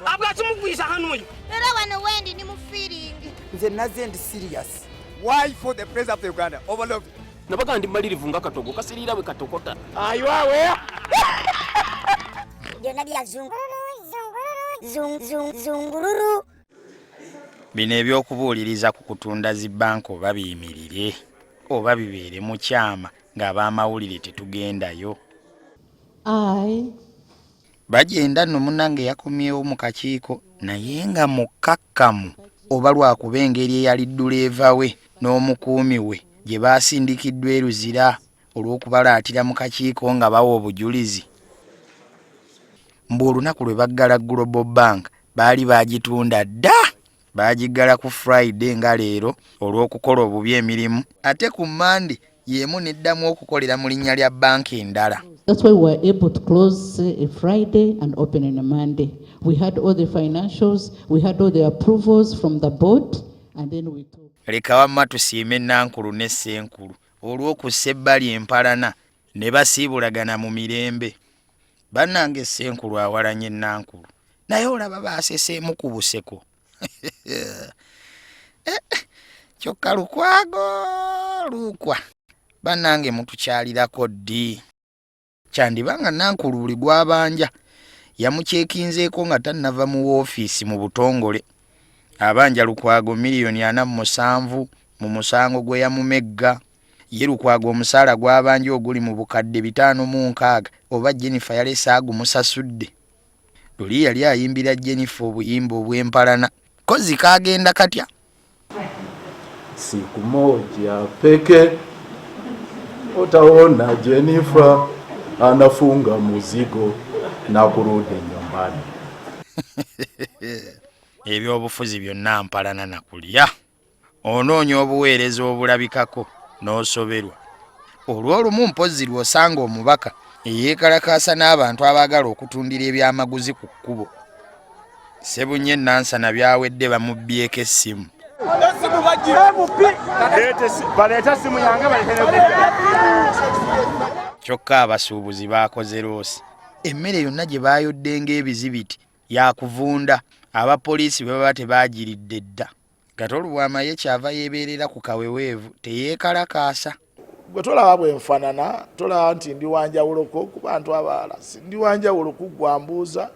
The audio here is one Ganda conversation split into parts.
Abwatumugwisa hano oyo. Era wano wendi ni mu feeling. Nze naze ndi serious. Why for the president of Uganda overlooked? Nabaga ndi malirivu nga katogo kasirira bwe katokota. Ayiwawe. Byonna bya zungururu. Bino ebyokubuuliriza ku kutunda zi bank oba biyimirire oba bibeere mu kyama ng'ab'amawulire tetugendayo. Bagenda nno munnange yakomyewo mu kakiiko naye nga mukkakkamu oba lwakuba engeri eyaliddula eva we n'omukuumi we gye baasindikiddwa eruzira olw'okubalaatira mu kakiiko nga bawa obujulizi. Mbu olunaku lwe baggala Global Bank baali baagitunda dda, baagiggala ku Friday nga leero olw'okukola obubi emirimu, ate ku Monday y'emu neddamu okukolera mu linnya lya banki endala. That's why we were able to close a Friday and open on a Monday. We had all the financials, we had all the approvals from the board, and then we took. Leka wamma tusiime Nankulu ne Ssenkulu olw'okussa ebbali empalana ne basiibulagana mu mirembe. Bannange Ssenkulu awalanye Nankulu naye olaba baaseseemu ku buseko. Kyokka Lukwago lukwa bannange mutukyalirako ddi. Kyandibanga Nankulu buli gwabanja yamukyekinzeeko nga tannava mu woofiisi mu butongole. Abanja Lukwago $407,000 mu musango gwe yamumegga. Ye Lukwago omusaala gwabanja oguli mu bukadde 506 oba Jennifer yalese agumusasudde. Luli yali ayimbira Jennifer obuyimba obw'empalana. Kozi kaagenda katya? Siku moja peke utaona Jennifer anafunga muzigo na kurudi nyumbani. Ebyobufuzi byonna mpalana na kulya. Onoonya obuweereza obulabikako n'osoberwa. Olw'olumu mpozi lw'osanga omubaka eyeekalakaasa n'abantu abaagala okutundira ebyamaguzi ku kkubo. Sebunye Nansana byawedde bamubbyeko essimu. Kyokka abasuubuzi baakoze loosi. Emmere yonna gye baayodde ng'ebizibiti yakuvunda. Abapoliisi baba tebaagiridde dda. Gatolu bw'amaye kyava yeebeerera ku kaweweevu teyeekalakaasa. Gwe tolaba bwenfaanana tolaba nti ndi wanjawuloko ku bantu abalala, ndi wanjawulo kuggwambuuza.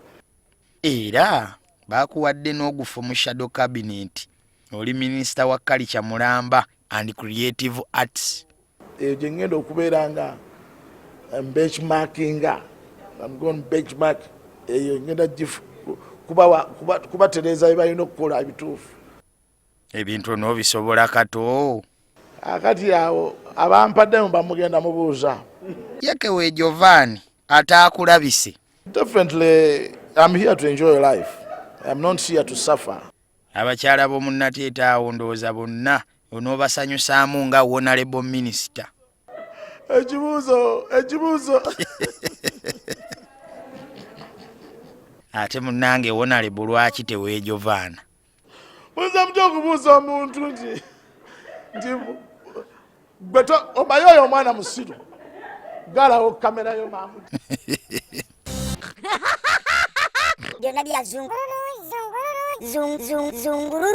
Era baakuwadde n'ogufu mu shadow cabinet. Oli minisita wa Culture Mulamba and Creative Arts. Eyo gye ngenda okubeera nga benchmarkinga. I'm going benchmark eyo ngenda kubatereeza bye balina okukola ebituufu. Ebintu n'obisobola kato. Akati awo abampaddemu bamugenda mubuuza. Yekewe Giovanni ataakulabise. Definitely I'm here to enjoy life. I'm not here to suffer. Abakyala b'omunnateeta awo ndowooza bonna onoobasanyusaamu nga honorable minister. Ekibuuzo. Ate munnange honorable lwaki teweejovaana? Muza mutya okubuuza omuntu nti omaye oyo omwana musiru galawo kamera yo maamu. Byonna bya zungururu.